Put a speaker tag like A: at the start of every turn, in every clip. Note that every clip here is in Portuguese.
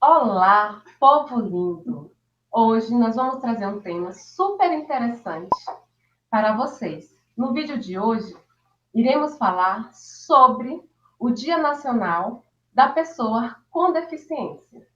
A: Olá, povo lindo! Hoje nós vamos trazer um tema super interessante para vocês. No vídeo de hoje, iremos falar sobre o Dia Nacional da Pessoa com Deficiência.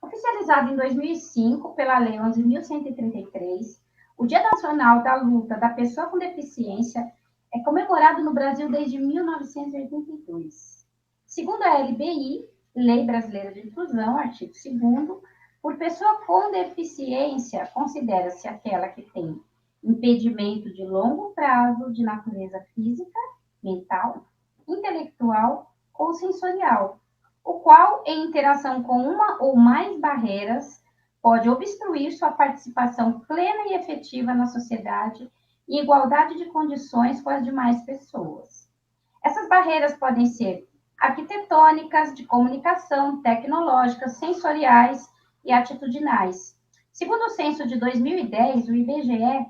B: Oficializado em 2005 pela Lei 11.133, o Dia Nacional da Luta da Pessoa com Deficiência é comemorado no Brasil desde 1982. Segundo a LBI, Lei Brasileira de Inclusão, artigo 2º, por pessoa com deficiência, considera-se aquela que tem impedimento de longo prazo de natureza física, mental, intelectual ou sensorial, o qual, em interação com uma ou mais barreiras, pode obstruir sua participação plena e efetiva na sociedade em igualdade de condições com as demais pessoas. Essas barreiras podem ser arquitetônicas, de comunicação, tecnológicas, sensoriais e atitudinais. Segundo o censo de 2010 do IBGE,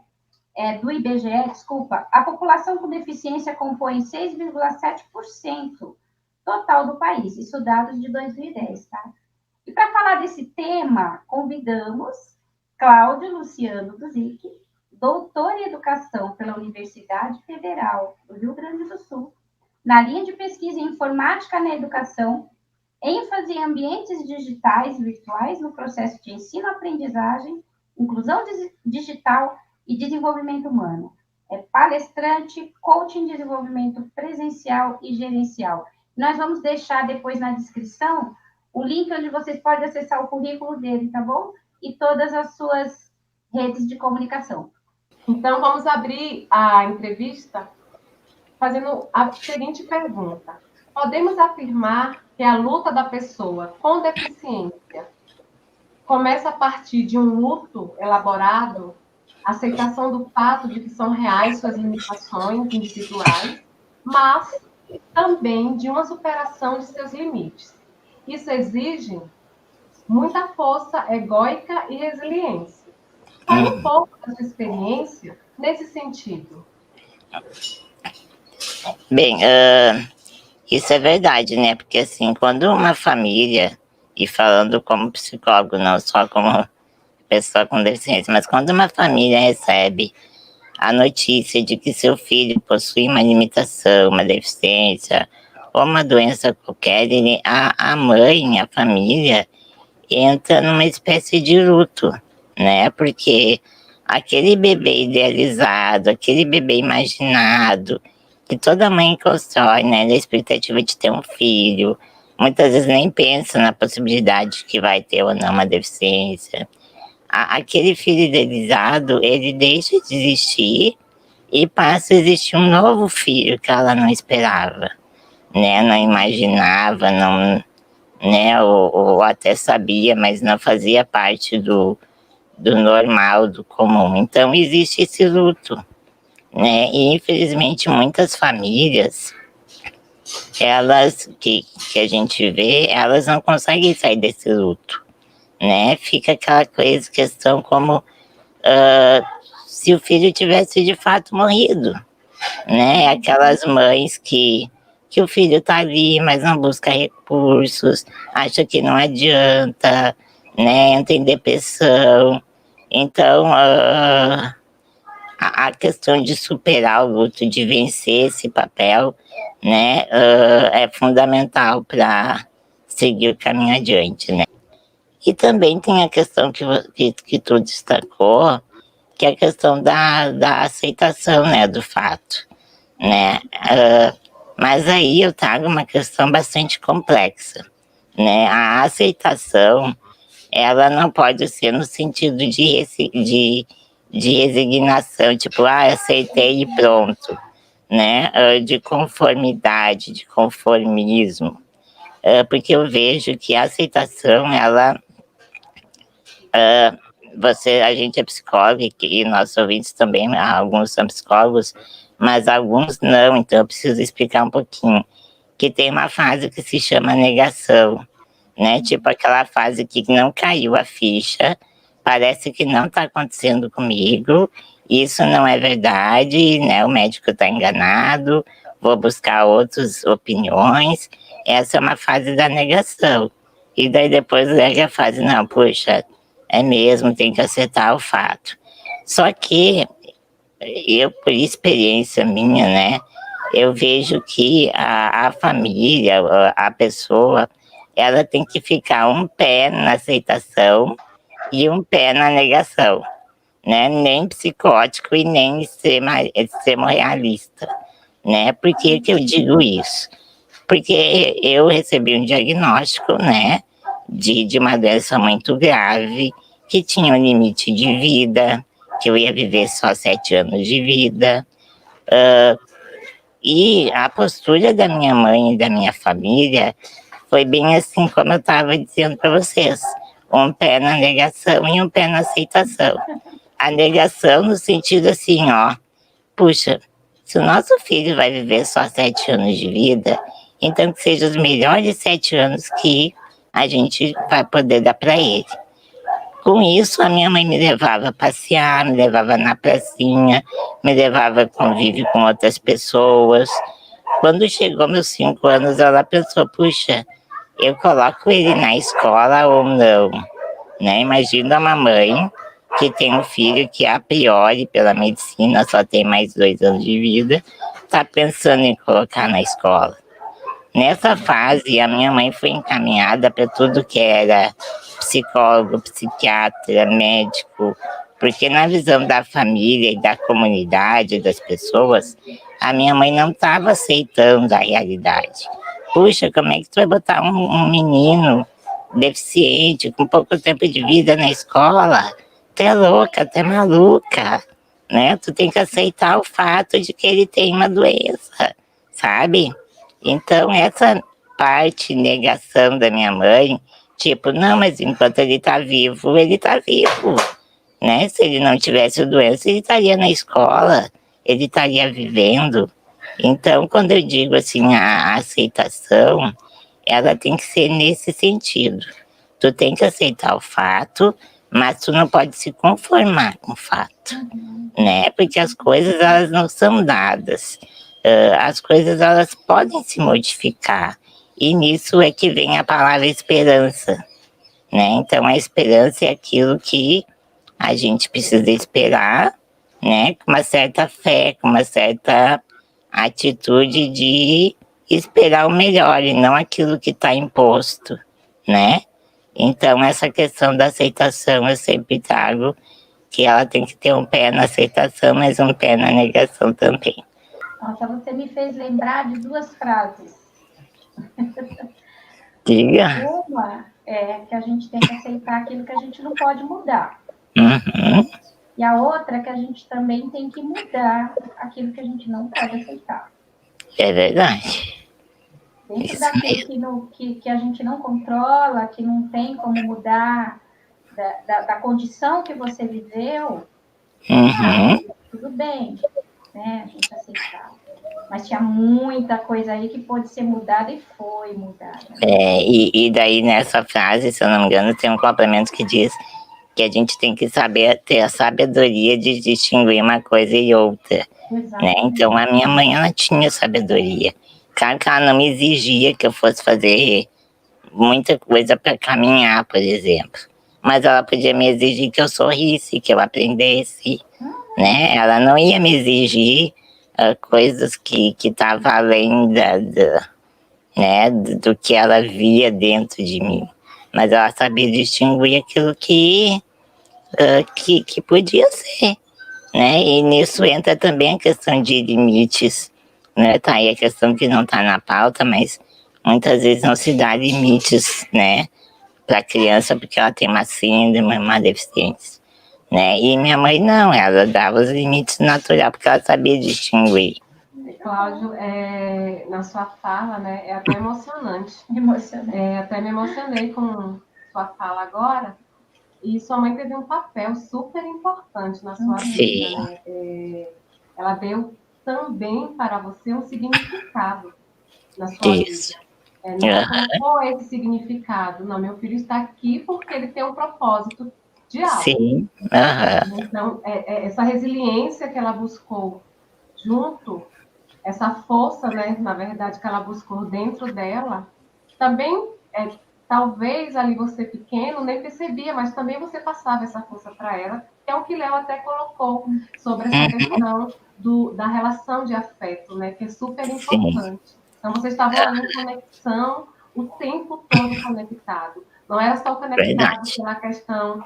B: a população com deficiência compõe 6,7% total do país, isso dados de 2010, tá? E para falar desse tema, convidamos Cláudio Luciano Duzic, doutor em Educação pela Universidade Federal do Rio Grande do Sul, na linha de pesquisa em Informática na Educação, ênfase em ambientes digitais e virtuais no processo de ensino-aprendizagem, inclusão digital e desenvolvimento humano. É palestrante, coach em desenvolvimento presencial e gerencial. Nós vamos deixar depois na descrição o link onde vocês podem acessar o currículo dele, tá bom? E todas as suas redes de comunicação.
A: Então, vamos abrir a entrevista fazendo a seguinte pergunta. Podemos afirmar que a luta da pessoa com deficiência começa a partir de um luto elaborado, aceitação do fato de que são reais suas limitações individuais, mas também de uma superação de seus limites. Isso exige muita força egóica e resiliência. Fale um pouco da sua experiência nesse sentido.
C: Bem, isso é verdade, né? Porque assim, quando uma família, e falando como psicólogo, não só como pessoa com deficiência, mas quando uma família recebe a notícia de que seu filho possui uma limitação, uma deficiência ou uma doença qualquer, a mãe, a família, entra numa espécie de luto, né? Porque aquele bebê idealizado, aquele bebê imaginado, que toda mãe constrói, né, na expectativa de ter um filho, muitas vezes nem pensa na possibilidade que vai ter ou não uma deficiência. Aquele filho idealizado, ele deixa de existir e passa a existir um novo filho que ela não esperava, né, não imaginava, não, né, ou até sabia, mas não fazia parte do normal, do comum. Então existe esse luto, né? E infelizmente muitas famílias, elas que a gente vê, elas não conseguem sair desse luto, né? Fica aquela questão como se o filho tivesse de fato morrido, né? Aquelas mães que o filho tá ali, mas não busca recursos, acha que não adianta, né? Entra em depressão. Então, a questão de superar o luto, de vencer esse papel, né, é fundamental para seguir o caminho adiante, né. E também tem a questão que tu destacou, que é a questão da aceitação, né, do fato, né. Mas aí eu trago uma questão bastante complexa, né. A aceitação, ela não pode ser no sentido de resignação, tipo, aceitei e pronto, né? De conformidade, de conformismo. Porque eu vejo que a aceitação, ela. A gente é psicólogo e nossos ouvintes também, alguns são psicólogos, mas alguns não, então eu preciso explicar um pouquinho. Que tem uma fase que se chama negação, né? Tipo aquela fase que não caiu a ficha, parece que não está acontecendo comigo, isso não é verdade, né? O médico está enganado, vou buscar outras opiniões. Essa é uma fase da negação. E daí depois é a fase, não, puxa, é mesmo, tem que aceitar o fato. Só que eu, por experiência minha, né, eu vejo que a família, a pessoa, ela tem que ficar um pé na aceitação e um pé na negação, né? Nem psicótico e nem extremo realista, né? Por que que eu digo isso? Porque eu recebi um diagnóstico, né, de uma doença muito grave, que tinha um limite de vida, que eu ia viver só 7 anos de vida. E a postura da minha mãe e da minha família foi bem assim como eu estava dizendo para vocês. Um pé na negação e um pé na aceitação. A negação no sentido assim, ó, puxa, se o nosso filho vai viver só 7 anos de vida, então que sejam os melhores 7 anos que a gente vai poder dar para ele. Com isso, a minha mãe me levava a passear, me levava na pracinha, me levava a convívio com outras pessoas. Quando chegou meus 5 anos, ela pensou, puxa, eu coloco ele na escola ou não? Né? Imagina uma mãe que tem um filho que, a priori, pela medicina, só tem mais 2 anos de vida, está pensando em colocar na escola. Nessa fase, a minha mãe foi encaminhada para tudo que era psicólogo, psiquiatra, médico, porque na visão da família e da comunidade, das pessoas, a minha mãe não estava aceitando a realidade. Puxa, como é que tu vai botar um menino deficiente, com pouco tempo de vida na escola? Tu é louca, tu é maluca, né? Tu tem que aceitar o fato de que ele tem uma doença, sabe? Então, essa parte negação da minha mãe, tipo, não, mas enquanto ele tá vivo, né? Se ele não tivesse doença, ele estaria na escola, ele estaria vivendo. Então, quando eu digo assim, a aceitação, ela tem que ser nesse sentido. Tu tem que aceitar o fato, mas tu não pode se conformar com o fato, né? Porque as coisas, elas não são dadas. As coisas, elas podem se modificar. E nisso é que vem a palavra esperança, né? Então, a esperança é aquilo que a gente precisa esperar, né? Com uma certa fé, com uma certa atitude de esperar o melhor e não aquilo que está imposto, né? Então, essa questão da aceitação, eu sempre trago que ela tem que ter um pé na aceitação, mas um pé na negação também.
B: Nossa, você me fez lembrar de 2 frases.
C: Diga.
B: Uma é que a gente tem que aceitar aquilo que a gente não pode mudar.
C: Uhum.
B: E a outra é que a gente também tem que mudar aquilo que a gente não pode aceitar.
C: É verdade.
B: Dentro
C: Isso
B: daquilo que a gente não controla, que não tem como mudar, da condição que você viveu, tudo bem, né? A gente aceitar. Mas tinha muita coisa aí que pode ser mudada e foi mudada.
C: E daí nessa frase, se eu não me engano, tem um complemento que diz que a gente tem que saber ter a sabedoria de distinguir uma coisa e outra. Né? Então a minha mãe, ela tinha sabedoria. Claro que ela não me exigia que eu fosse fazer muita coisa para caminhar, por exemplo. Mas ela podia me exigir que eu sorrisse, que eu aprendesse, né? Ela não ia me exigir coisas que estavam além né, do que ela via dentro de mim. Mas ela sabia distinguir aquilo que podia ser, né? E nisso entra também a questão de limites, né? Tá aí a questão que não está na pauta, mas muitas vezes não se dá limites, né, para a criança porque ela tem uma síndrome, uma deficiência, né? E minha mãe não, ela dava os limites naturais porque ela sabia distinguir.
A: Cláudio, na sua fala, né, é até emocionante. Até me emocionei com sua fala agora. E sua mãe teve um papel super importante na sua vida, né? Ela deu também para você um significado na sua vida. Não colocou esse significado. Não, meu filho está aqui porque ele tem um propósito. algo.
C: Sim. Uhum.
A: Então, essa resiliência que ela buscou junto, essa força, né, na verdade, que ela buscou dentro dela, também, talvez ali você pequeno nem percebia, mas também você passava essa força para ela, que é o que Léo até colocou sobre essa questão da relação de afeto, né, que é super importante.
C: Sim.
A: Então, vocês estavam ali em conexão, o tempo todo conectado. Não era só conectado pela questão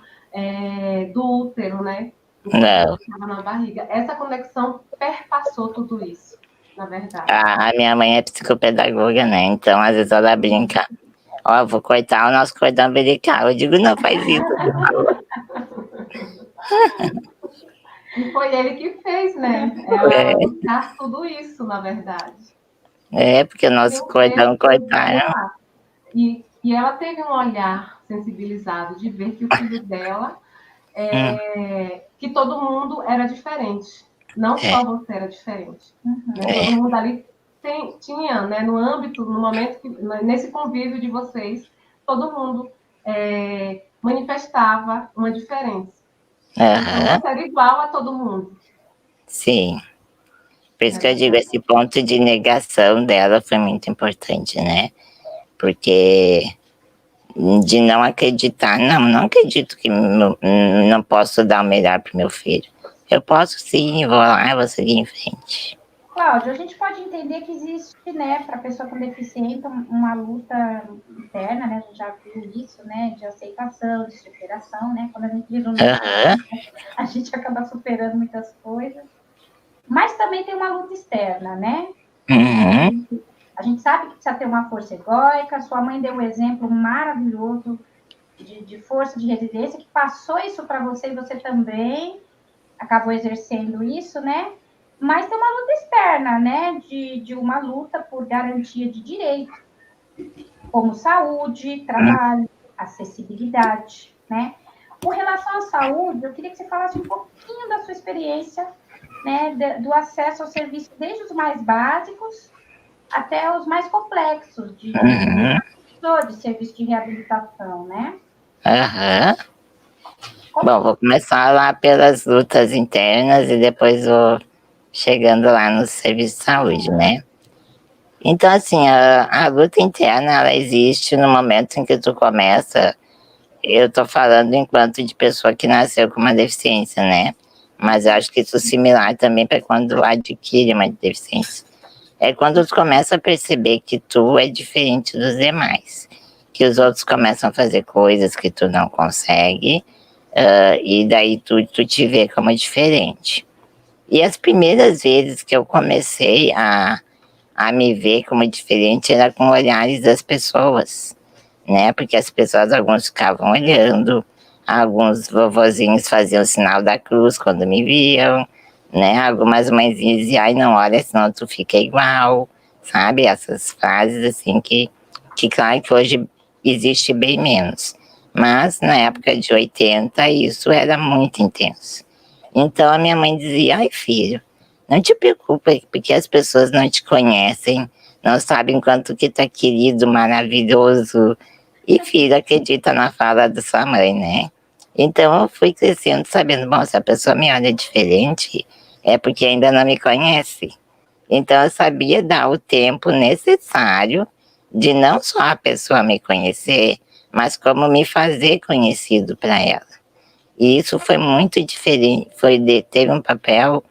A: do útero, né?
C: Não.
A: Estava na barriga. Essa conexão perpassou tudo isso, na verdade.
C: A minha mãe é psicopedagoga, né? Então, às vezes ela brinca. Ó, vou cortar o nosso cordão umbilical. Eu digo, não faz isso.
A: E foi ele que fez, né? Ela buscar tudo isso, na verdade.
C: Porque o nosso cordão cortaram.
A: E ela teve um olhar sensibilizado de ver que o filho dela, que todo mundo era diferente. Não só você era diferente. Né? Todo mundo ali tinha, né, no âmbito, no momento, nesse convívio de vocês, todo mundo manifestava uma diferença. Então, você era igual a todo mundo.
C: Sim. Por isso que eu digo, esse ponto de negação dela foi muito importante, né? Porque de não acreditar, não acredito que não posso dar o melhor para o meu filho. Eu posso sim, vou lá, vou seguir em frente.
B: Cláudio, a gente pode entender que existe, né, para a pessoa com deficiência, uma luta interna, né, a gente já viu isso, né, de aceitação, de superação, né, quando a gente diz a gente acaba superando muitas coisas, mas também tem uma luta externa, né? A gente sabe que precisa ter uma força egóica, sua mãe deu um exemplo maravilhoso de força, de resiliência, que passou isso para você e você também acabou exercendo isso, né? Mas tem uma luta externa, né? De uma luta por garantia de direito, como saúde, trabalho, acessibilidade, né? Com relação à saúde, eu queria que você falasse um pouquinho da sua experiência, né? Do acesso ao serviço, desde os mais básicos até os mais complexos, de serviço de reabilitação, né?
C: Bom, vou começar lá pelas lutas internas e depois vou chegando lá no serviço de saúde, né? Então, assim, a luta interna, ela existe no momento em que tu começa, eu tô falando enquanto de pessoa que nasceu com uma deficiência, né? Mas eu acho que isso é similar também para quando adquire uma deficiência. É quando tu começa a perceber que tu é diferente dos demais, que os outros começam a fazer coisas que tu não consegue, e daí tu te vê como diferente. E as primeiras vezes que eu comecei a me ver como diferente era com olhares das pessoas, né? Porque as pessoas, alguns ficavam olhando, alguns vovozinhos faziam o sinal da cruz quando me viam, né? Algumas mãezinhas diziam, ai, não olha, senão tu fica igual, sabe? Essas frases assim que claro que hoje existe bem menos. Mas na época de 80 isso era muito intenso. Então a minha mãe dizia, ai filho, não te preocupa, porque as pessoas não te conhecem, não sabem quanto que tu é querido, maravilhoso. E filho, acredita na fala da sua mãe, né? Então eu fui crescendo sabendo, bom, se a pessoa me olha diferente, é porque ainda não me conhece. Então eu sabia dar o tempo necessário de não só a pessoa me conhecer, mas como me fazer conhecido para ela. E isso foi muito diferente, teve um papel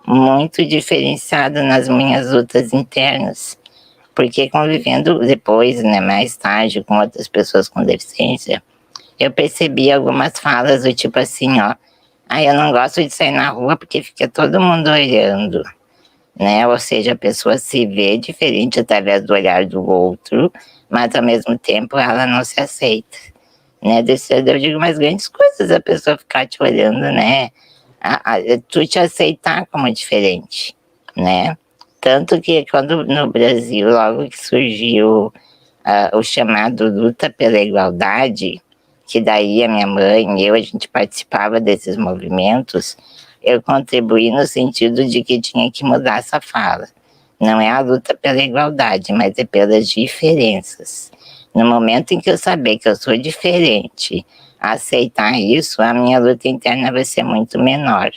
C: muito diferenciado nas minhas lutas internas, porque convivendo depois, né, mais tarde, com outras pessoas com deficiência, eu percebi algumas falas do tipo assim, ó, eu não gosto de sair na rua porque fica todo mundo olhando, né? Ou seja, a pessoa se vê diferente através do olhar do outro, mas ao mesmo tempo ela não se aceita, né? Eu digo, mas grandes coisas a pessoa ficar te olhando, né? Tu te aceitar como diferente, né? Tanto que quando no Brasil, logo que surgiu o chamado luta pela igualdade, que daí a minha mãe e eu, a gente participava desses movimentos, eu contribuí no sentido de que tinha que mudar essa fala. Não é a luta pela igualdade, mas é pelas diferenças. No momento em que eu saber que eu sou diferente, aceitar isso, a minha luta interna vai ser muito menor.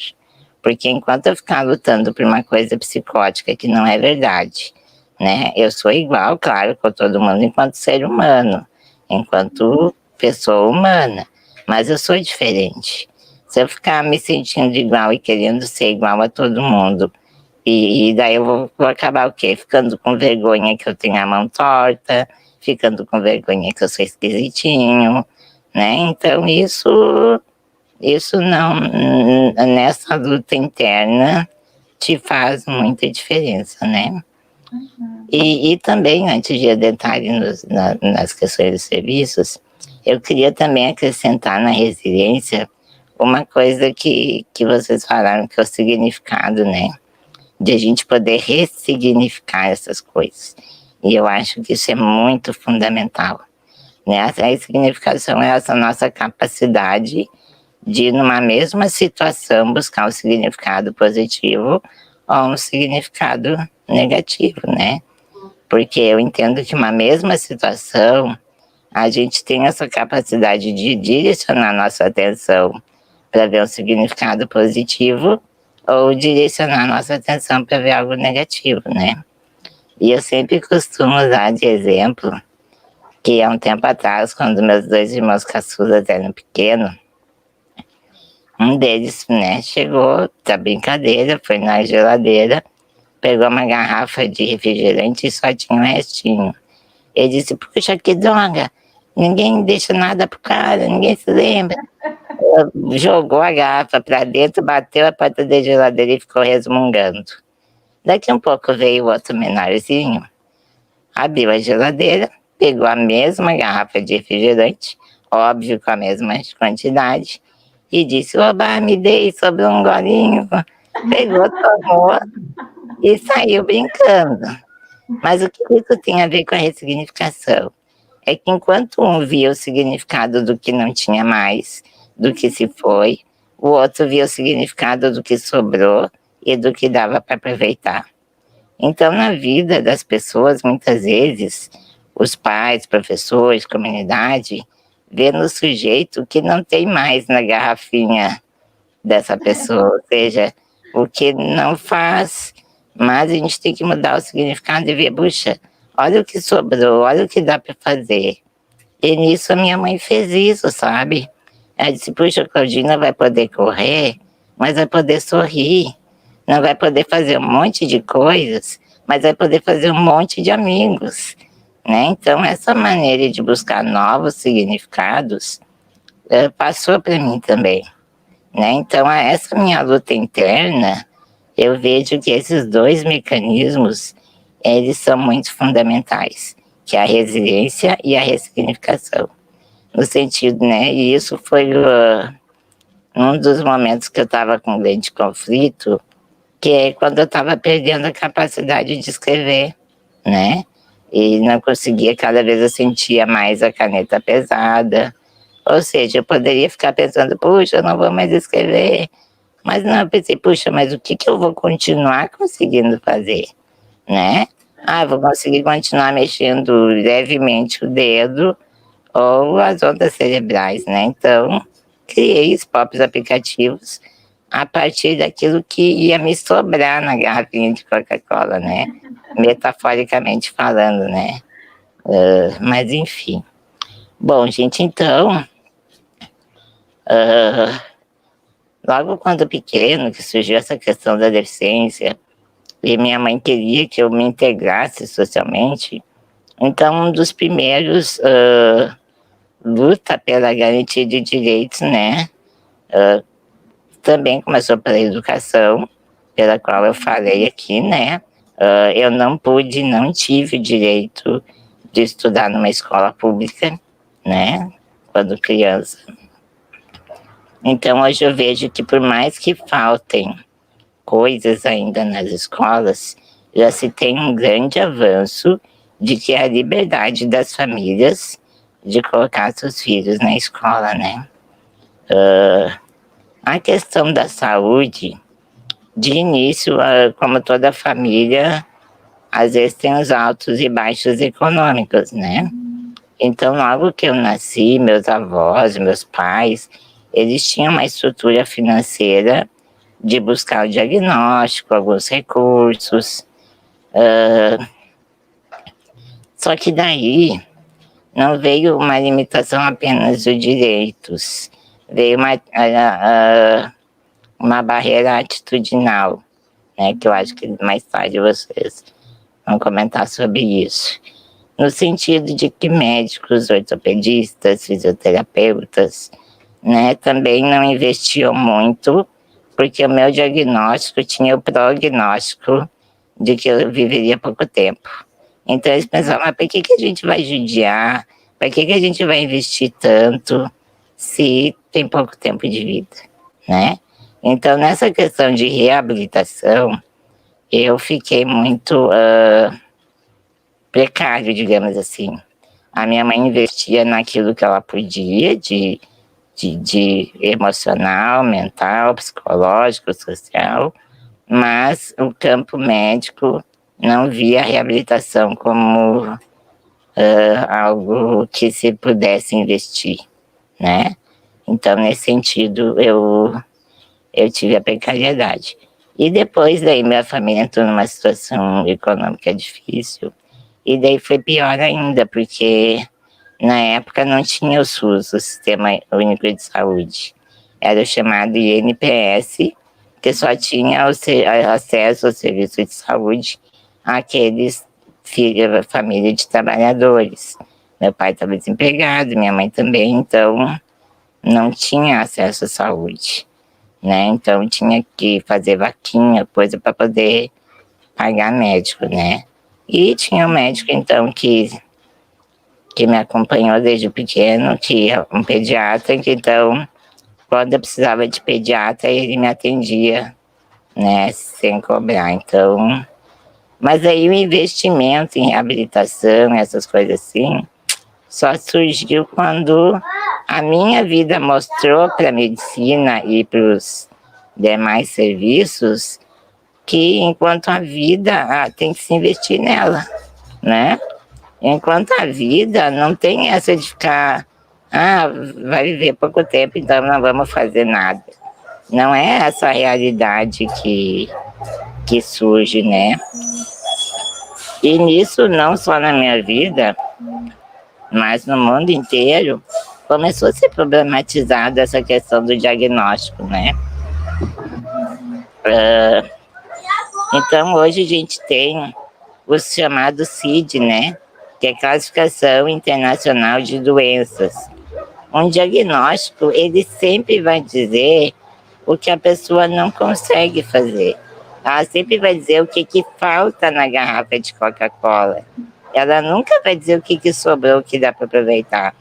C: Porque enquanto eu ficar lutando por uma coisa psicótica que não é verdade, né? Eu sou igual, claro, com todo mundo enquanto ser humano, enquanto pessoa humana, mas eu sou diferente. Se eu ficar me sentindo igual e querendo ser igual a todo mundo, e daí eu vou acabar o quê? Ficando com vergonha que eu tenho a mão torta, ficando com vergonha que eu sou esquisitinho, né? Então isso não, nessa luta interna, te faz muita diferença, né? E também, antes de adentrar nas questões dos serviços, eu queria também acrescentar na resiliência uma coisa que vocês falaram, que é o significado, né? De a gente poder ressignificar essas coisas. E eu acho que isso é muito fundamental, né? A ressignificação é essa nossa capacidade de, numa mesma situação, buscar um significado positivo ou um significado negativo, né? Porque eu entendo que uma mesma situação, a gente tem essa capacidade de direcionar nossa atenção para ver um significado positivo ou direcionar nossa atenção para ver algo negativo, né? E eu sempre costumo usar de exemplo que há um tempo atrás, quando meus dois irmãos caçulas eram pequenos, um deles, né, chegou da brincadeira, foi na geladeira, pegou uma garrafa de refrigerante e só tinha um restinho. Ele disse, puxa, que droga, ninguém deixa nada pro cara, ninguém se lembra. Jogou a garrafa para dentro, bateu a porta da geladeira e ficou resmungando. Daqui um pouco veio o outro menorzinho, abriu a geladeira, pegou a mesma garrafa de refrigerante, óbvio com a mesma quantidade, e disse, oba, me dei, sobrou um golinho. Pegou, tomou e saiu brincando. Mas o que isso tem a ver com a ressignificação? É que enquanto um via o significado do que não tinha mais, do que se foi, o outro via o significado do que sobrou e do que dava para aproveitar. Então, na vida das pessoas, muitas vezes, os pais, professores, comunidade, vê no sujeito que não tem mais na garrafinha dessa pessoa, ou seja, o que não faz, mas a gente tem que mudar o significado e ver, puxa, olha o que sobrou, olha o que dá para fazer. E nisso a minha mãe fez isso, sabe? Ela disse, puxa, a Claudina vai poder correr, mas vai poder sorrir, não vai poder fazer um monte de coisas, mas vai poder fazer um monte de amigos, né? Então, essa maneira de buscar novos significados passou para mim também, né? Então, essa minha luta interna, eu vejo que esses dois mecanismos, eles são muito fundamentais, que é a resiliência e a ressignificação. No sentido, né? E isso foi um dos momentos que eu estava com grande conflito, que é quando eu estava perdendo a capacidade de escrever, né? E não conseguia, cada vez eu sentia mais a caneta pesada. Ou seja, eu poderia ficar pensando, puxa, eu não vou mais escrever. Mas não, eu pensei, puxa, mas o que eu vou continuar conseguindo fazer, né? Eu vou conseguir continuar mexendo levemente o dedo ou as ondas cerebrais, né? Então, criei os próprios aplicativos a partir daquilo que ia me sobrar na garrafinha de Coca-Cola, né? Metaforicamente falando, né? Mas enfim. Bom, gente, então, logo quando pequeno, que surgiu essa questão da deficiência, e minha mãe queria que eu me integrasse socialmente, então um dos primeiros luta pela garantia de direitos, né? Também começou pela educação, pela qual eu falei aqui, né? Eu não tive o direito de estudar numa escola pública, né? Quando criança. Então, hoje eu vejo que por mais que faltem coisas ainda nas escolas, já se tem um grande avanço de que é a liberdade das famílias de colocar seus filhos na escola, né? A questão da saúde, de início, como toda família, às vezes tem os altos e baixos econômicos, né? Então, logo que eu nasci, meus avós, meus pais, eles tinham uma estrutura financeira de buscar o diagnóstico, alguns recursos. Só que daí não veio uma limitação apenas de direitos, veio uma barreira atitudinal, né, que eu acho que mais tarde vocês vão comentar sobre isso. No sentido de que médicos, ortopedistas, fisioterapeutas, né, também não investiam muito, porque o meu diagnóstico tinha o prognóstico de que eu viveria pouco tempo. Então eles pensavam, mas por que a gente vai judiar? Para que a gente vai investir tanto se tem pouco tempo de vida, né? Então, nessa questão de reabilitação, eu fiquei muito precário, digamos assim. A minha mãe investia naquilo que ela podia, de emocional, mental, psicológico, social, mas o campo médico não via a reabilitação como algo que se pudesse investir, né? Então, nesse sentido, eu tive a precariedade. E depois daí minha família entrou numa situação econômica difícil, e daí foi pior ainda, porque na época não tinha o SUS, o Sistema Único de Saúde. Era o chamado INPS, que só tinha acesso ao serviço de saúde àqueles família de trabalhadores. Meu pai estava desempregado, minha mãe também, então não tinha acesso à saúde, né? Então tinha que fazer vaquinha, coisa para poder pagar médico, né? E tinha um médico, então, que me acompanhou desde pequeno, que é um pediatra, que então, quando eu precisava de pediatra, ele me atendia, né, sem cobrar. Então, mas aí o investimento em reabilitação, essas coisas assim, só surgiu quando a minha vida mostrou para a medicina e para os demais serviços que enquanto a vida tem que se investir nela, né? Enquanto a vida não tem essa de ficar, vai viver pouco tempo, então não vamos fazer nada. Não é essa a realidade que surge, né? E nisso, não só na minha vida, mas no mundo inteiro, começou a ser problematizada essa questão do diagnóstico, né? Então, hoje a gente tem o chamado CID, né? Que é Classificação Internacional de Doenças. Um diagnóstico, ele sempre vai dizer o que a pessoa não consegue fazer. Ela sempre vai dizer o que falta na garrafa de Coca-Cola. Ela nunca vai dizer o que sobrou, o que dá para aproveitar.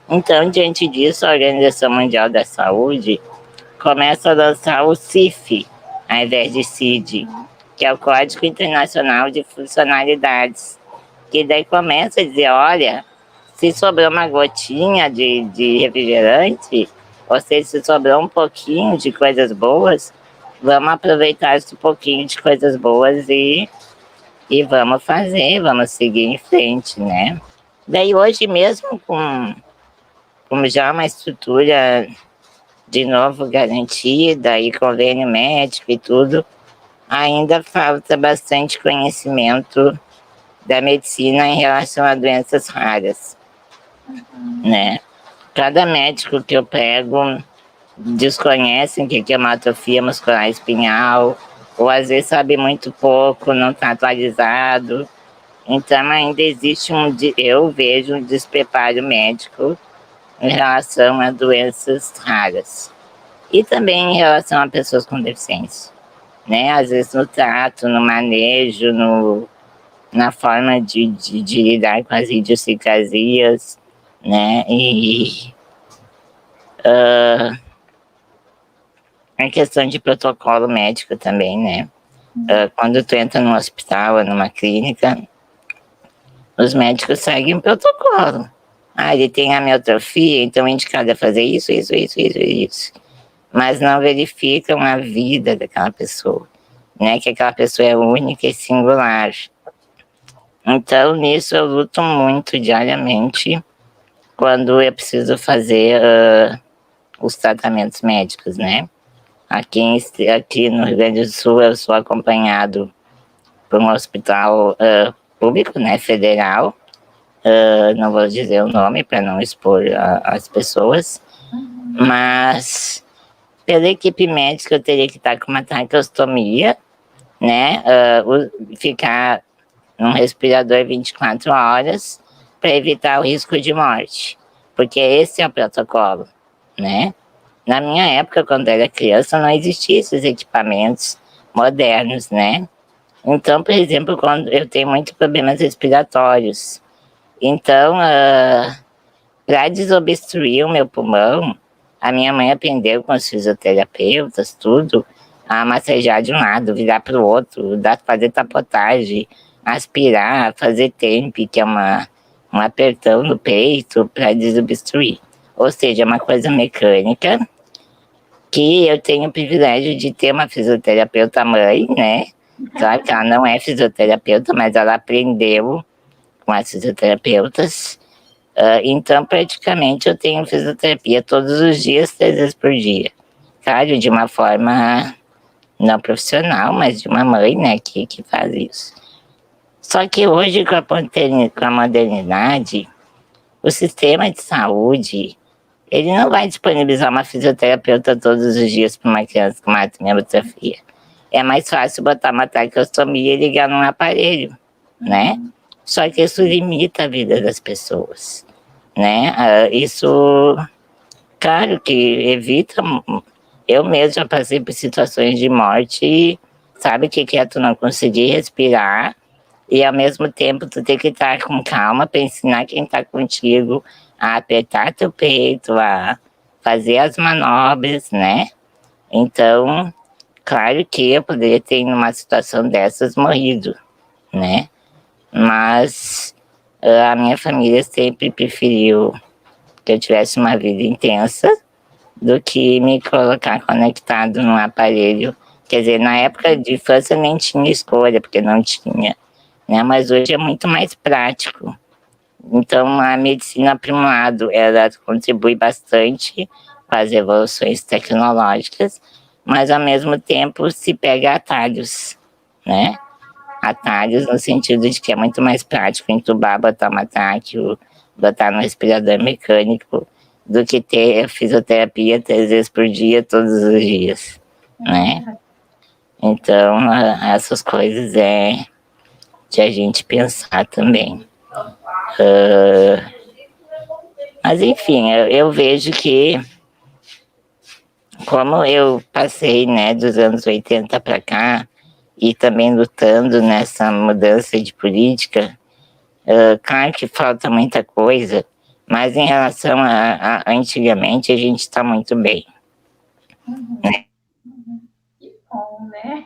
C: Então, diante disso, a Organização Mundial da Saúde começa a lançar o CIF, ao invés de CID, que é o Código Internacional de Funcionalidades, que daí começa a dizer, olha, se sobrou uma gotinha de refrigerante, ou seja, se sobrou um pouquinho de coisas boas, vamos aproveitar esse pouquinho de coisas boas e vamos fazer, vamos seguir em frente, né? Daí hoje mesmo, com já uma estrutura de novo garantida e convênio médico e tudo, ainda falta bastante conhecimento da medicina em relação a doenças raras, né? Cada médico que eu pego desconhece o que é uma atrofia muscular espinhal, ou às vezes sabe muito pouco, não está atualizado. Então ainda existe eu vejo um despreparo médico em relação a doenças raras. E também em relação a pessoas com deficiência, né? Às vezes no trato, no manejo, na forma de lidar com as idiosincrasias, né? E a questão de protocolo médico também, né? Quando tu entra num hospital ou numa clínica, os médicos seguem o protocolo. Ele tem amiotrofia, então é indicado a fazer isso. Mas não verificam a vida daquela pessoa, né? Que aquela pessoa é única e singular. Então, nisso eu luto muito diariamente quando eu preciso fazer os tratamentos médicos, né? Aqui no Rio Grande do Sul eu sou acompanhado por um hospital público, né, federal. Não vou dizer o nome para não expor as pessoas, mas pela equipe médica eu teria que estar com uma traqueostomia, né, ficar num respirador 24 horas para evitar o risco de morte, porque esse é o protocolo, né? Na minha época, quando eu era criança, não existiam esses equipamentos modernos, né? Então, por exemplo, quando eu tenho muitos problemas respiratórios, então, para desobstruir o meu pulmão, a minha mãe aprendeu com os fisioterapeutas, tudo, a massagear de um lado, virar para o outro, fazer tapotagem, aspirar, fazer TEMP, que é um apertão no peito para desobstruir. Ou seja, é uma coisa mecânica que eu tenho o privilégio de ter uma fisioterapeuta mãe, né? Claro que ela não é fisioterapeuta, mas ela aprendeu com as fisioterapeutas. Então, praticamente, eu tenho fisioterapia todos os dias, 3 vezes por dia. Claro, de uma forma não profissional, mas de uma mãe, né, que faz isso. Só que hoje, com a modernidade, o sistema de saúde, ele não vai disponibilizar uma fisioterapeuta todos os dias para uma criança com matriomiografia. É mais fácil botar uma traqueostomia e ligar num aparelho, né? Só que isso limita a vida das pessoas, né? Isso, claro que evita. Eu mesmo já passei por situações de morte e sabe o que é tu não conseguir respirar e ao mesmo tempo tu ter que estar com calma para ensinar quem está contigo a apertar teu peito, a fazer as manobras, né? Então, claro que eu poderia ter, numa situação dessas, morrido, né? Mas a minha família sempre preferiu que eu tivesse uma vida intensa do que me colocar conectado num aparelho. Quer dizer, na época de infância nem tinha escolha, porque não tinha, né? Mas hoje é muito mais prático. Então, a medicina, por um lado, ela contribui bastante com as evoluções tecnológicas, mas, ao mesmo tempo, se pega atalhos, né? Atalhos no sentido de que é muito mais prático entubar, botar uma tráqueo, botar no respirador mecânico, do que ter fisioterapia 3 vezes por dia, todos os dias, né? Então, essas coisas é de a gente pensar também. Mas, enfim, eu vejo que, como eu passei, né, dos anos 80 para cá, e também lutando nessa mudança de política, claro que falta muita coisa, mas em relação a antigamente, a gente está muito bem.
B: Né? Que bom, né?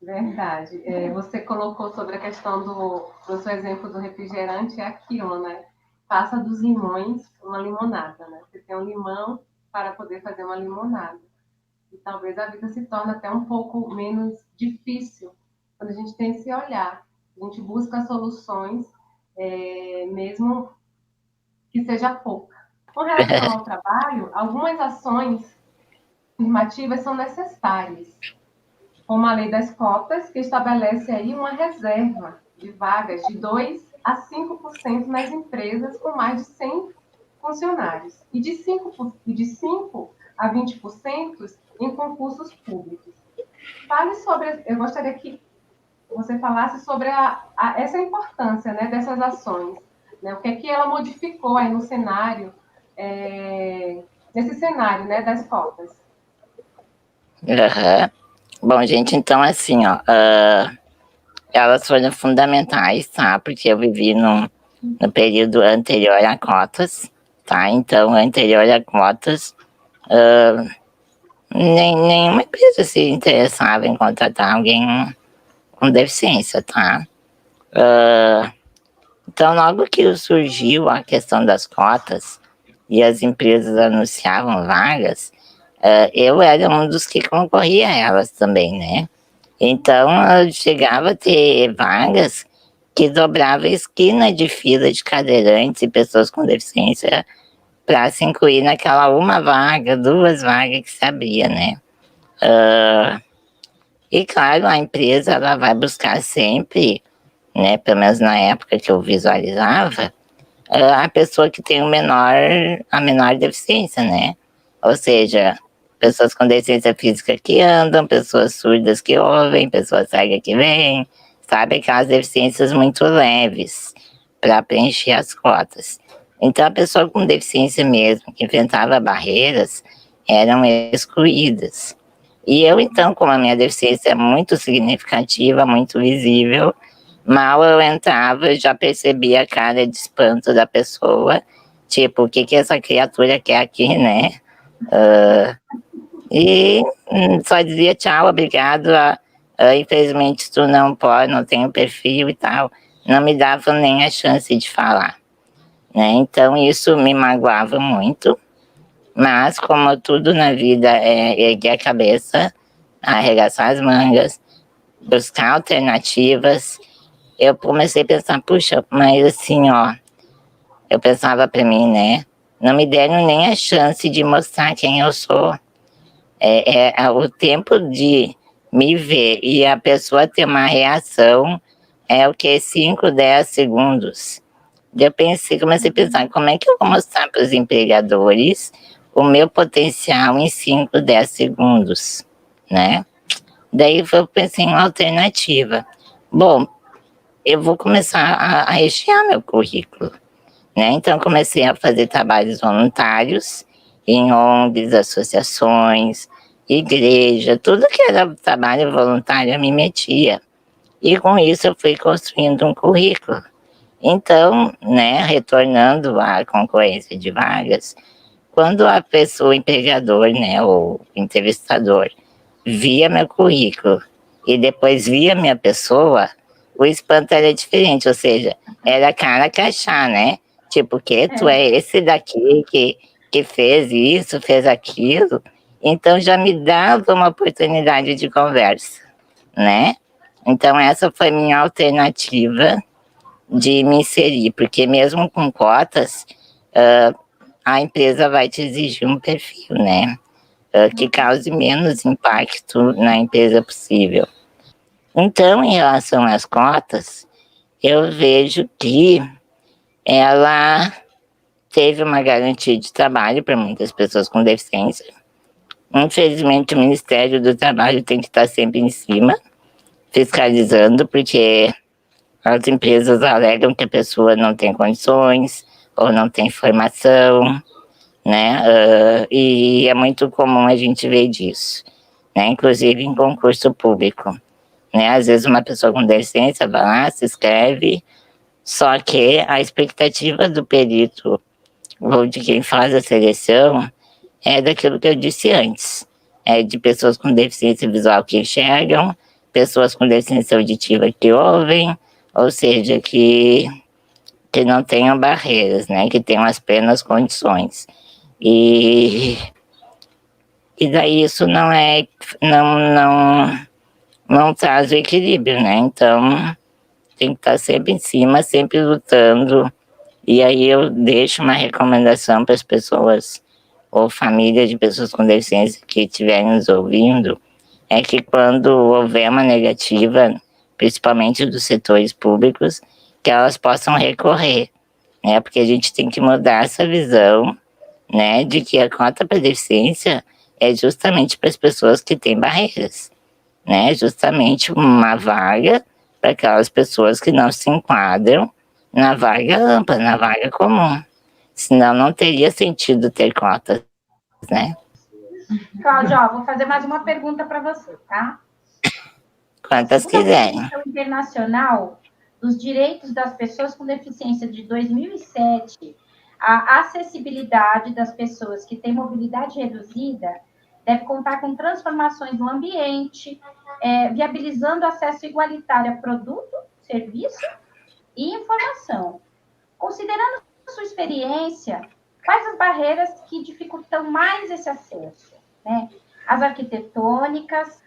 A: Verdade. Você colocou sobre a questão do seu exemplo do refrigerante, é aquilo, né? Faça dos limões uma limonada, né? Você tem um limão para poder fazer uma limonada. E talvez a vida se torne até um pouco menos difícil quando a gente tem esse olhar. A gente busca soluções, mesmo que seja pouca. Com relação ao trabalho, algumas ações afirmativas são necessárias, como a lei das cotas, que estabelece aí uma reserva de vagas de 2 a 5% nas empresas com mais de 100 funcionários e de 5 a 20% em concursos públicos. Eu gostaria que você falasse sobre essa importância, né, dessas ações, né, o que é que ela modificou aí no cenário, nesse cenário, né, das cotas.
C: Uhum. Bom, gente, então assim, ó, elas foram fundamentais, tá? Porque eu vivi no período anterior a cotas, tá? Então, anterior a cotas, nenhuma empresa se interessava em contratar alguém com deficiência, tá? Então, logo que surgiu a questão das cotas e as empresas anunciavam vagas, eu era um dos que concorria a elas também, né? Então, eu chegava a ter vagas que dobrava a esquina de fila de cadeirantes e pessoas com deficiência para se incluir naquela uma vaga, duas vagas que se abria, né? E claro, a empresa ela vai buscar sempre, né, pelo menos na época que eu visualizava, a pessoa que tem a menor deficiência, né? Ou seja, pessoas com deficiência física que andam, pessoas surdas que ouvem, pessoas cegas que veem, sabe? Aquelas deficiências muito leves para preencher as cotas. Então, a pessoa com deficiência mesmo, que enfrentava barreiras, eram excluídas. E eu, então, como a minha deficiência é muito significativa, muito visível, mal eu entrava, eu já percebia a cara de espanto da pessoa, tipo, o que que essa criatura quer aqui, né? E só dizia tchau, obrigado, infelizmente tu não pode, não tem o perfil e tal. Não me dava nem a chance de falar, né? Então isso me magoava muito, mas como tudo na vida é erguer a cabeça, arregaçar as mangas, buscar alternativas, eu comecei a pensar, puxa, mas assim, ó, eu pensava para mim, né? Não me deram nem a chance de mostrar quem eu sou. O tempo de me ver e a pessoa ter uma reação é o que? 5, 10 segundos. Eu comecei a pensar, como é que eu vou mostrar para os empregadores o meu potencial em 5, 10 segundos, né? Daí eu pensei em uma alternativa. Bom, eu vou começar a rechear meu currículo, né? Então comecei a fazer trabalhos voluntários em ONGs, associações, igreja, tudo que era trabalho voluntário eu me metia. E com isso eu fui construindo um currículo. Então, né, retornando à concorrência de vagas, quando a pessoa, o empregador, né, ou entrevistador, via meu currículo e depois via minha pessoa, o espanto era diferente, ou seja, era cara crachá, né? Tipo, que tu é esse daqui que fez isso, fez aquilo. Então já me dava uma oportunidade de conversa, né? Então essa foi minha alternativa de me inserir, porque mesmo com cotas, a empresa vai te exigir um perfil, né? Que cause menos impacto na empresa possível. Então, em relação às cotas, eu vejo que ela teve uma garantia de trabalho para muitas pessoas com deficiência. Infelizmente, o Ministério do Trabalho tem que estar sempre em cima, fiscalizando, porque as empresas alegam que a pessoa não tem condições ou não tem formação, né? E é muito comum a gente ver disso, né? Inclusive em concurso público, né? Às vezes uma pessoa com deficiência vai lá, se inscreve, só que a expectativa do perito ou de quem faz a seleção é daquilo que eu disse antes, é de pessoas com deficiência visual que enxergam, pessoas com deficiência auditiva que ouvem, ou seja, que não tenham barreiras, né? Que tenham as plenas condições. E daí isso não traz o equilíbrio, né? Então tem que estar sempre em cima, sempre lutando. E aí eu deixo uma recomendação para as pessoas ou famílias de pessoas com deficiência que estiverem nos ouvindo, é que quando houver uma negativa, principalmente dos setores públicos, que elas possam recorrer, né? Porque a gente tem que mudar essa visão, né, de que a cota para deficiência é justamente para as pessoas que têm barreiras, né? Justamente uma vaga para aquelas pessoas que não se enquadram na vaga ampla, na vaga comum. Senão não teria sentido ter cotas, né?
B: Cláudia, ó, vou fazer mais uma pergunta para você, tá?
C: Quantas quiserem.
B: A Convenção Internacional dos Direitos das Pessoas com Deficiência de 2007, a acessibilidade das pessoas que têm mobilidade reduzida deve contar com transformações no ambiente, viabilizando acesso igualitário a produto, serviço e informação. Considerando a sua experiência, quais as barreiras que dificultam mais esse acesso, né? As arquitetônicas,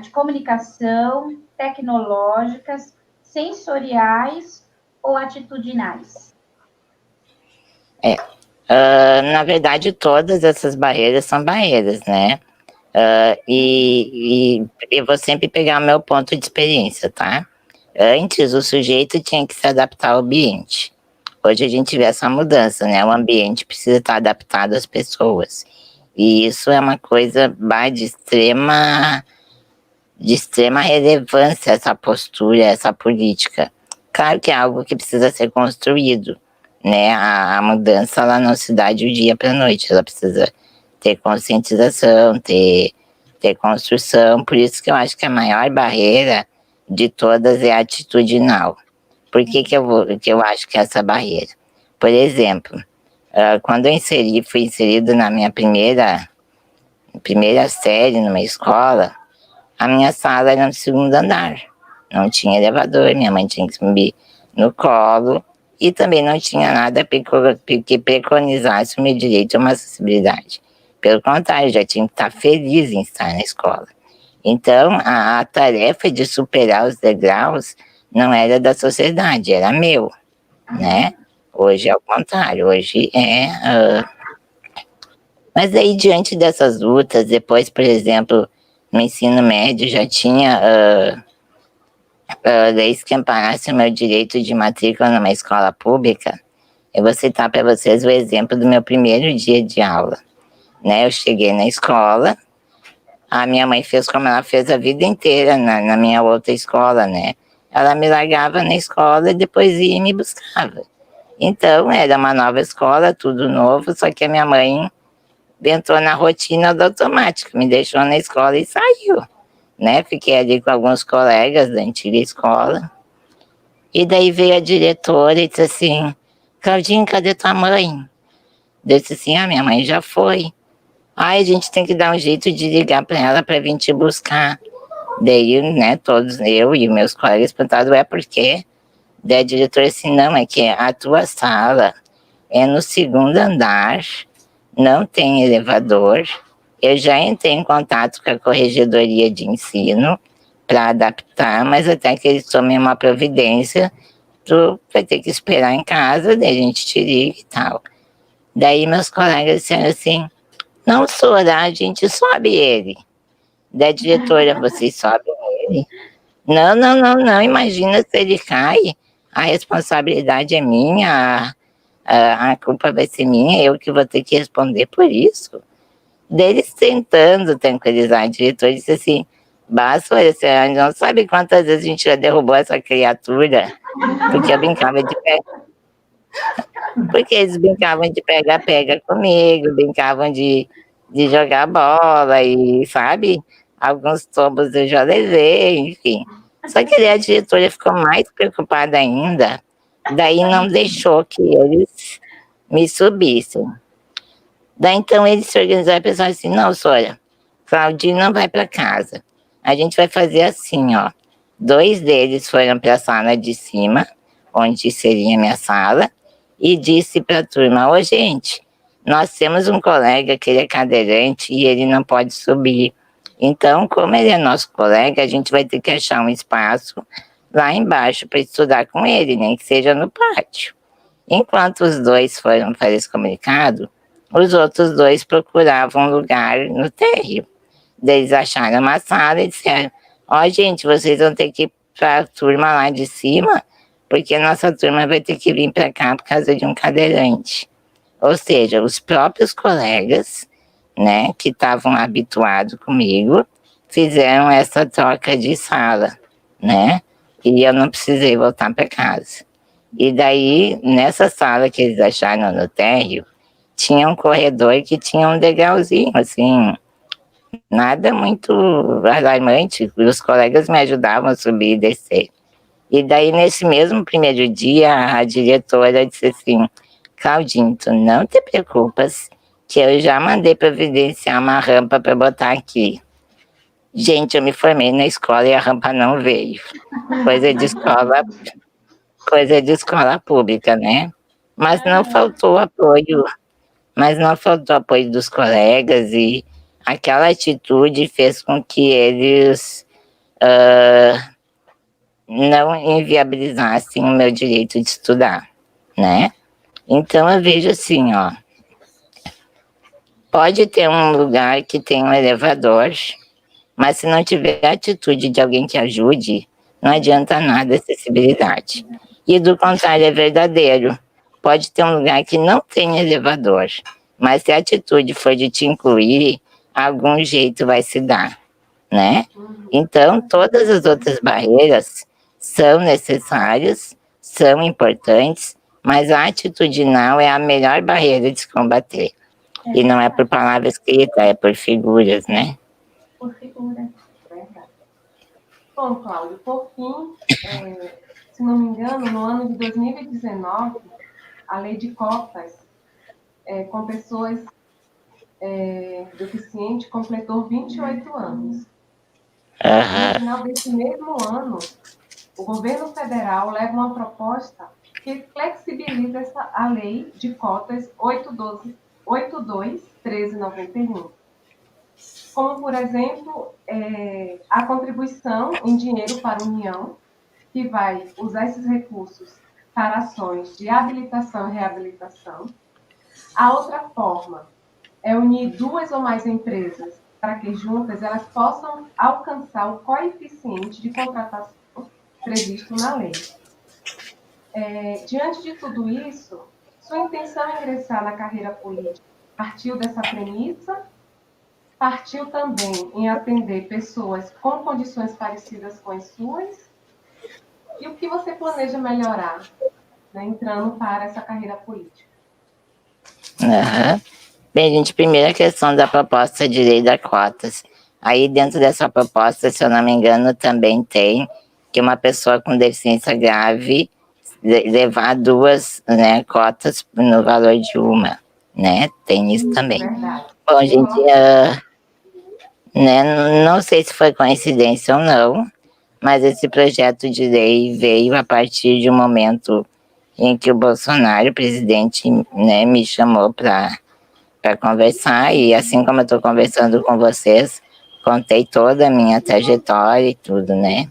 B: de comunicação, tecnológicas, sensoriais ou atitudinais?
C: Na verdade, todas essas barreiras são barreiras, né? Eu vou sempre pegar o meu ponto de experiência, tá? Antes, o sujeito tinha que se adaptar ao ambiente. Hoje a gente vê essa mudança, né? O ambiente precisa estar adaptado às pessoas. E isso é uma coisa de extrema relevância, essa postura, essa política. Claro que é algo que precisa ser construído, né? A mudança ela não se dá de dia para a noite, ela precisa ter conscientização, ter construção. Por isso que eu acho que a maior barreira de todas é atitudinal. Por que que eu acho que é essa barreira? Por exemplo, quando eu fui inserido na minha primeira série numa escola, a minha sala era no segundo andar. Não tinha elevador, minha mãe tinha que subir no colo e também não tinha nada que preconizasse o meu direito a uma acessibilidade. Pelo contrário, já tinha que estar feliz em estar na escola. Então, a tarefa de superar os degraus não era da sociedade, era meu, né? Hoje é o contrário, hoje é... Mas aí, diante dessas lutas, depois, por exemplo, no ensino médio já tinha leis que amparassem o meu direito de matrícula numa escola pública. Eu vou citar para vocês o exemplo do meu primeiro dia de aula. Né? Eu cheguei na escola, a minha mãe fez como ela fez a vida inteira na minha outra escola, né? Ela me largava na escola e depois ia e me buscava. Então, era uma nova escola, tudo novo, só que a minha mãe entrou na rotina do automático, me deixou na escola e saiu, né? Fiquei ali com alguns colegas da antiga escola. E daí veio a diretora e disse assim: Claudinho, cadê tua mãe? Eu disse assim: minha mãe já foi. A gente tem que dar um jeito de ligar para ela para vir te buscar. Daí, né, todos, eu e meus colegas perguntaram: por quê? Daí a diretora disse: não, é que a tua sala é no segundo andar, não tem elevador. Eu já entrei em contato com a corregedoria de ensino para adaptar, mas até que eles tomem uma providência, tu vai ter que esperar em casa, daí a gente te liga e tal. Daí meus colegas disseram assim: não, Sora, a gente sobe ele. Da diretora: vocês sobem ele? Não, não, não, não, imagina se ele cai, a responsabilidade é minha, a culpa vai ser minha, eu que vou ter que responder por isso. Deles tentando tranquilizar a diretora, disse assim: basta, você não sabe quantas vezes a gente já derrubou essa criatura, porque eu brincava de porque eles brincavam de pega-pega comigo, brincavam de jogar bola e, sabe, alguns tombos eu já levei, enfim. Só que daí a diretora ficou mais preocupada ainda, daí não deixou que eles me subissem. Daí então eles se organizaram e pensaram assim: não, Sora, Claudinho não vai para casa. A gente vai fazer assim, ó. 2 deles foram para a sala de cima, onde seria a minha sala, e disse para a turma: ô gente, nós temos um colega que ele é cadeirante e ele não pode subir. Então, como ele é nosso colega, a gente vai ter que achar um espaço lá embaixo para estudar com ele, nem que seja no pátio. Enquanto os 2 foram fazer esse comunicado, os outros 2 procuravam um lugar no térreo. Eles acharam uma sala e disseram: gente, vocês vão ter que ir para a turma lá de cima, porque a nossa turma vai ter que vir para cá por causa de um cadeirante. Ou seja, os próprios colegas, né, que estavam habituados comigo, fizeram essa troca de sala, né, e eu não precisei voltar para casa. E daí, nessa sala que eles acharam no térreo, tinha um corredor que tinha um degrauzinho, assim, nada muito alarmante, os colegas me ajudavam a subir e descer. E daí, nesse mesmo primeiro dia, a diretora disse assim: Claudinho, tu não te preocupas, que eu já mandei providenciar uma rampa para botar aqui. Gente, eu me formei na escola e a rampa não veio. Coisa de escola pública, né? Mas não faltou apoio dos colegas, e aquela atitude fez com que eles não inviabilizassem o meu direito de estudar, né? Então eu vejo assim, ó, pode ter um lugar que tem um elevador, mas se não tiver a atitude de alguém que ajude, não adianta nada a acessibilidade. E do contrário é verdadeiro. Pode ter um lugar que não tem elevador, mas se a atitude for de te incluir, algum jeito vai se dar, né? Então, todas as outras barreiras são necessárias, são importantes, mas a atitudinal é a melhor barreira de se combater. E não é por palavra escrita, é por figuras, né?
B: Por figura.
A: Verdade. Bom, Cláudio, por fim, se não me engano, no ano de 2019, a lei de cotas com pessoas deficientes completou 28 anos. No final desse mesmo ano, o governo federal leva uma proposta que flexibiliza a lei de cotas 82.1391. Como, por exemplo, a contribuição em dinheiro para a União, que vai usar esses recursos para ações de habilitação e reabilitação. A outra forma é unir duas ou mais empresas para que juntas elas possam alcançar o coeficiente de contratação previsto na lei. Diante de tudo isso, sua intenção em ingressar na carreira política partiu dessa premissa? Partiu também em atender pessoas com condições parecidas com as suas? E o que você planeja melhorar, né, entrando para essa carreira política?
C: Bem, gente, primeira questão da proposta de lei das cotas. Aí dentro dessa proposta, se eu não me engano, também tem que uma pessoa com deficiência grave levar duas, né, cotas no valor de uma, né? Tem isso também.
A: Verdade.
C: Bom, gente, né, não sei se foi coincidência ou não, mas esse projeto de lei veio a partir de um momento em que o Bolsonaro, o presidente, né, me chamou para conversar, e assim como eu estou conversando com vocês, contei toda a minha trajetória e tudo, né?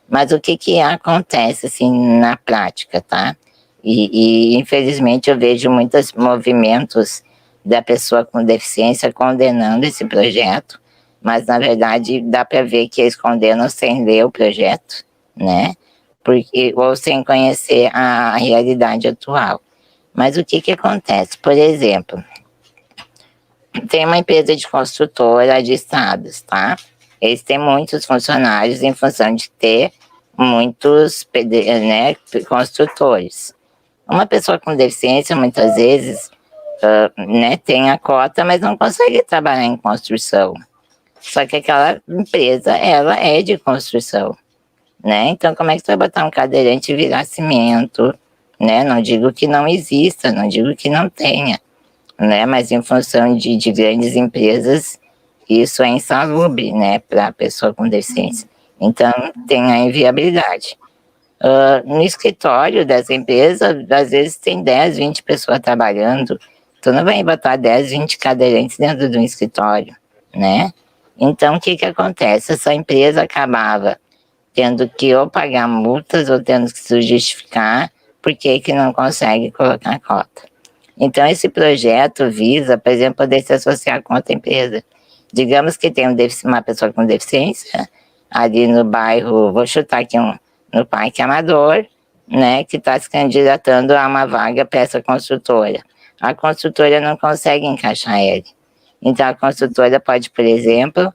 C: Mas o que acontece, assim, na prática, tá? E infelizmente eu vejo muitos movimentos da pessoa com deficiência condenando esse projeto, mas na verdade dá para ver que eles condenam sem ler o projeto, né? Porque, ou sem conhecer a realidade atual. Mas o que acontece? Por exemplo, tem uma empresa de construtora de estradas, tá? Eles têm muitos funcionários em função de ter muitos, né, construtores. Uma pessoa com deficiência, muitas vezes, né, tem a cota, mas não consegue trabalhar em construção. Só que aquela empresa, ela é de construção, né? Então, como é que você vai botar um cadeirante e virar cimento, né? Não digo que não exista, não digo que não tenha, né? Mas em função de grandes empresas, isso é insalubre, né, para a pessoa com deficiência. Então, tem a inviabilidade. No escritório dessa empresa, às vezes tem 10, 20 pessoas trabalhando, tu não vai botar 10, 20 cadeirantes dentro de um escritório, né? Então, o que acontece? Essa empresa acabava tendo que ou pagar multas ou tendo que se justificar porque que não consegue colocar cota. Então, esse projeto visa, por exemplo, poder se associar com outra empresa. Digamos que tem uma pessoa com deficiência ali no bairro, vou chutar aqui no Parque Amador, né, que está se candidatando a uma vaga para essa construtora. A construtora não consegue encaixar ele. Então, a construtora pode, por exemplo,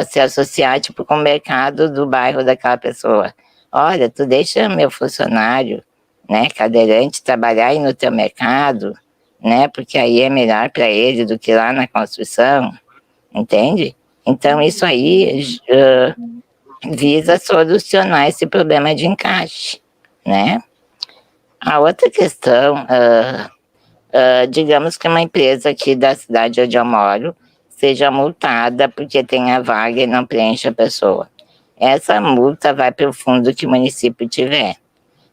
C: se associar tipo, com o mercado do bairro daquela pessoa. Olha, tu deixa meu funcionário, né, cadeirante, trabalhar aí no teu mercado, né, porque aí é melhor para ele do que lá na construção, entende? Então, isso aí visa solucionar esse problema de encaixe, né? A outra questão, digamos que uma empresa aqui da cidade onde eu moro seja multada porque tem a vaga e não preenche a pessoa. Essa multa vai para o fundo que o município tiver.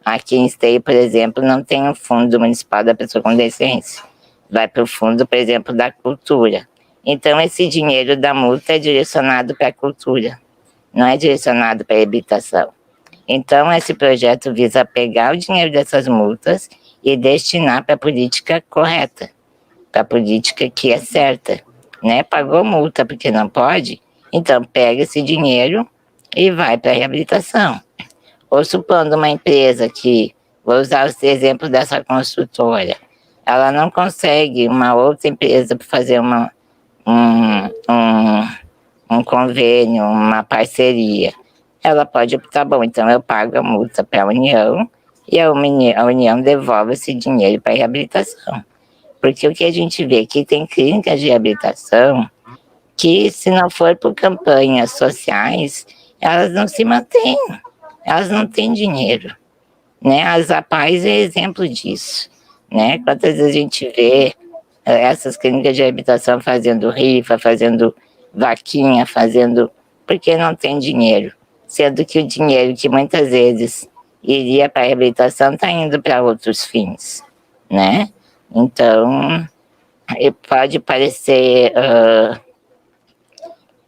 C: Aqui em Esteio, por exemplo, não tem um fundo municipal da pessoa com deficiência. Vai para o fundo, por exemplo, da cultura. Então, esse dinheiro da multa é direcionado para a cultura, não é direcionado para a habitação. Então, esse projeto visa pegar o dinheiro dessas multas e destinar para a política correta, para a política que é certa, né? Pagou multa porque não pode, então pega esse dinheiro e vai para a reabilitação. Ou supondo uma empresa que, vou usar o exemplo dessa construtora, ela não consegue uma outra empresa para fazer um convênio, uma parceria. Ela pode optar, bom, então eu pago a multa para a União e a União devolve esse dinheiro para a reabilitação. Porque o que a gente vê aqui tem clínicas de reabilitação que, se não for por campanhas sociais, elas não se mantêm, elas não têm dinheiro, né? A Zapaz é exemplo disso, né? Quantas vezes a gente vê essas clínicas de reabilitação fazendo rifa, fazendo vaquinha, porque não tem dinheiro, sendo que o dinheiro que muitas vezes iria para a reabilitação está indo para outros fins, né? Então, pode parecer,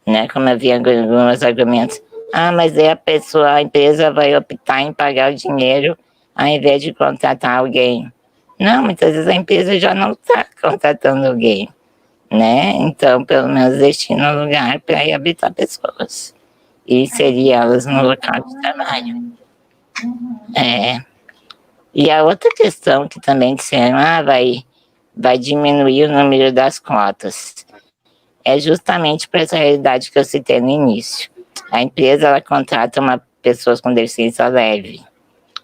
C: né, como havia alguns argumentos, mas aí a empresa vai optar em pagar o dinheiro ao invés de contratar alguém. Não, muitas vezes a empresa já não está contratando alguém, né? Então, pelo menos destina um lugar para reabilitar pessoas e inserir elas no local de trabalho. E a outra questão que também disseram, vai diminuir o número das cotas, é justamente para essa realidade que eu citei no início. A empresa, ela contrata pessoas com deficiência leve,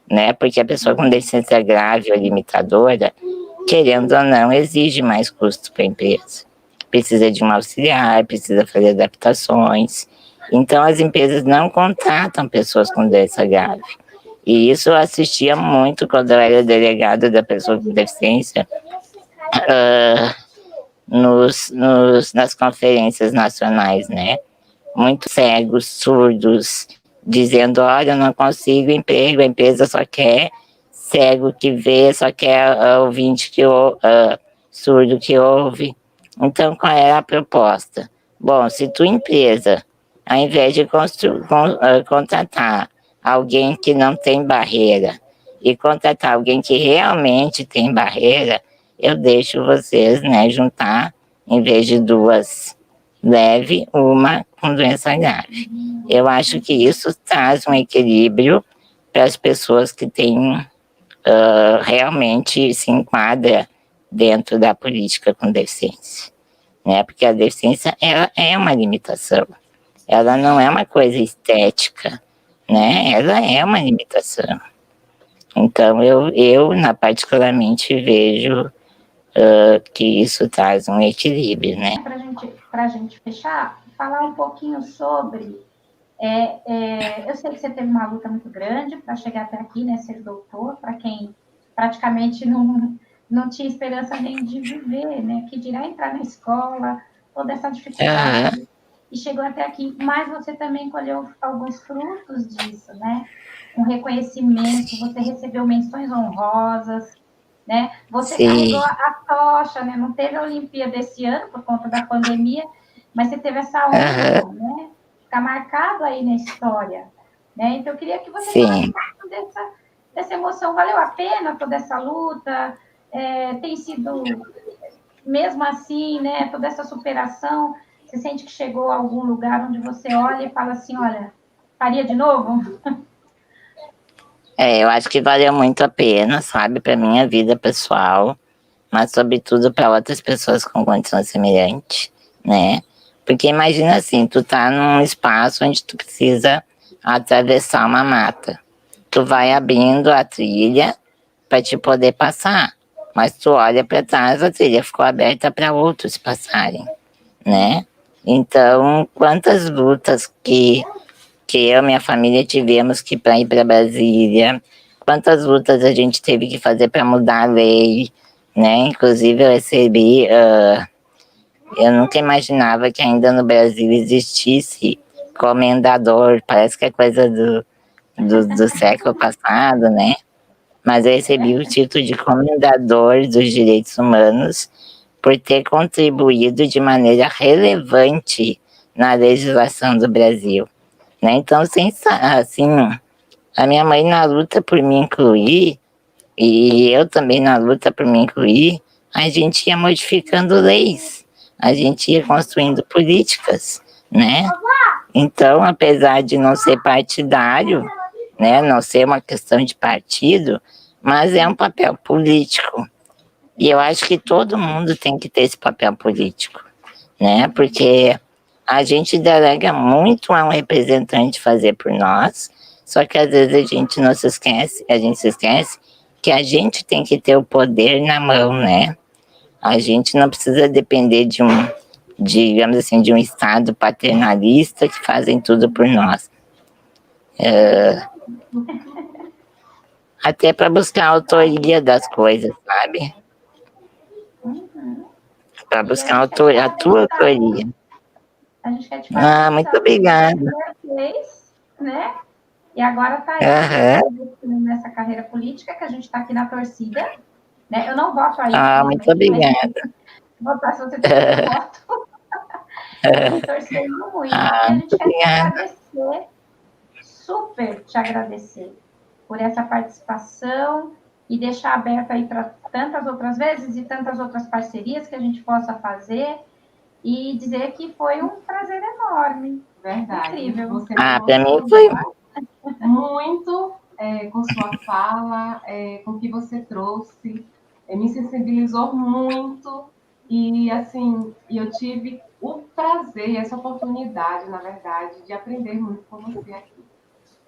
C: né? Porque a pessoa com deficiência grave ou limitadora, querendo ou não, exige mais custo para a empresa. Precisa de um auxiliar, precisa fazer adaptações. Então, as empresas não contratam pessoas com deficiência grave. E isso eu assistia muito quando eu era delegado da pessoa com deficiência, nas conferências nacionais, né? Muitos cegos, surdos, dizendo, olha, eu não consigo emprego, a empresa só quer cego que vê, só quer ouvinte surdo que ouve. Então, qual era a proposta? Bom, se tua empresa, ao invés de contratar alguém que não tem barreira e contratar alguém que realmente tem barreira, eu deixo vocês, né, juntar, em vez de duas leve, uma com doença grave. Eu acho que isso traz um equilíbrio para as pessoas que têm realmente se enquadra dentro da política com deficiência, né? Porque a deficiência, ela é uma limitação, ela não é uma coisa estética, né? Ela é uma limitação. Então, eu particularmente vejo que isso traz um equilíbrio, né?
B: Para a gente fechar, falar um pouquinho sobre... eu sei que você teve uma luta muito grande para chegar até aqui, né? Ser doutor, para quem praticamente não tinha esperança nem de viver, né? Que dirá entrar na escola, toda essa dificuldade. E chegou até aqui. Mas você também colheu alguns frutos disso, né? Um reconhecimento, você recebeu menções honrosas, né? Você carregou a tocha, né? Não teve a Olimpíada esse ano por conta da pandemia, mas você teve essa honra, né? Ficar marcado aí na história, né? Então, eu queria que você falasse um pouco dessa emoção. Valeu a pena toda essa luta? Tem sido, mesmo assim, né? Toda essa superação, você sente que chegou a algum lugar onde você olha e fala assim, olha, faria de novo?
C: Eu acho que valeu muito a pena, sabe, para minha vida pessoal, mas sobretudo para outras pessoas com condição semelhante, né? Porque imagina assim, tu tá num espaço onde tu precisa atravessar uma mata. Tu vai abrindo a trilha para te poder passar, mas tu olha para trás, a trilha ficou aberta para outros passarem, né? Então, quantas lutas que eu e minha família tivemos que ir para Brasília, quantas lutas a gente teve que fazer para mudar a lei, né? Inclusive eu recebi, eu nunca imaginava que ainda no Brasil existisse comendador, parece que é coisa do século passado, né? Mas eu recebi o título de comendador dos direitos humanos por ter contribuído de maneira relevante na legislação do Brasil. Né? Então, assim, A minha mãe na luta por me incluir, e eu também na luta por me incluir, a gente ia modificando leis, a gente ia construindo políticas, né? Então, apesar de não ser partidário, né, não ser uma questão de partido, mas é um papel político. E eu acho que todo mundo tem que ter esse papel político, né? Porque a gente delega muito a um representante fazer por nós, só que às vezes a gente se esquece que a gente tem que ter o poder na mão, né? A gente não precisa depender digamos assim, de um Estado paternalista que fazem tudo por nós. Até para buscar a autoria das coisas, sabe? Para buscar a tua autoria.
B: A gente quer te parabenizar.
C: Muito obrigada.
B: Vez, né? E agora está nessa carreira política que a gente está aqui na torcida. Né? Eu não voto aí.
C: Muito obrigada.
B: Votar se você tem voto. Estamos torcendo muito. E a gente quer te agradecer, super te agradecer por essa participação e deixar aberto aí para tantas outras vezes e tantas outras parcerias que a gente possa fazer e dizer que foi um prazer enorme.
A: Verdade.
B: Incrível.
C: Para mim foi
A: muito com sua fala, com o que você trouxe, me sensibilizou muito e assim, eu tive o prazer, essa oportunidade, na verdade, de aprender muito com você aqui.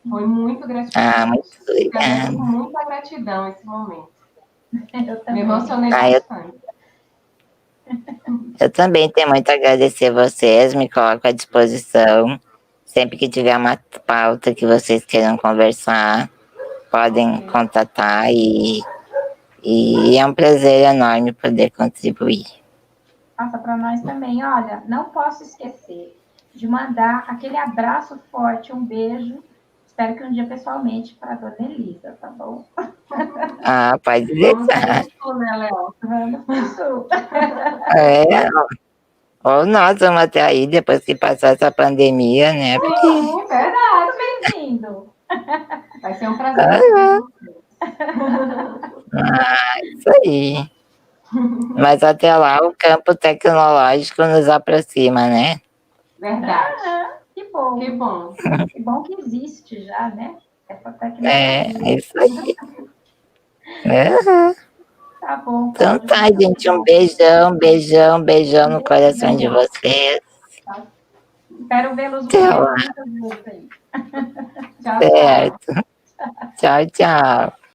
A: Foi muito gratificante.
C: Muito obrigada.
A: Com muita gratidão esse momento.
B: Eu também.
A: Me emocionei bastante.
C: Eu também tenho muito a agradecer a vocês, me coloco à disposição. Sempre que tiver uma pauta que vocês queiram conversar, podem contatar e é um prazer enorme poder contribuir.
B: Nossa, para nós também. Olha, não posso esquecer de mandar aquele abraço forte, um beijo. Espero que um dia pessoalmente para a dona Elisa, tá bom?
C: Pode deixar.
B: Vamos pro sul.
C: Ou nós vamos até aí depois que passar essa pandemia, né? Porque...
B: Sim, verdade, bem-vindo.
A: Vai ser um prazer.
C: Isso aí. Mas até lá o campo tecnológico nos aproxima, né?
A: Verdade.
B: Que bom.
A: Que bom.
B: Que bom que existe já, né? Essa tecnologia.
C: É isso aí.
B: Tá bom.
C: Então tá, gente. Um beijão no coração de vocês.
B: Espero vê-los
C: muitas
B: vezes aí.
A: Tchau,
C: certo. Tchau, tchau.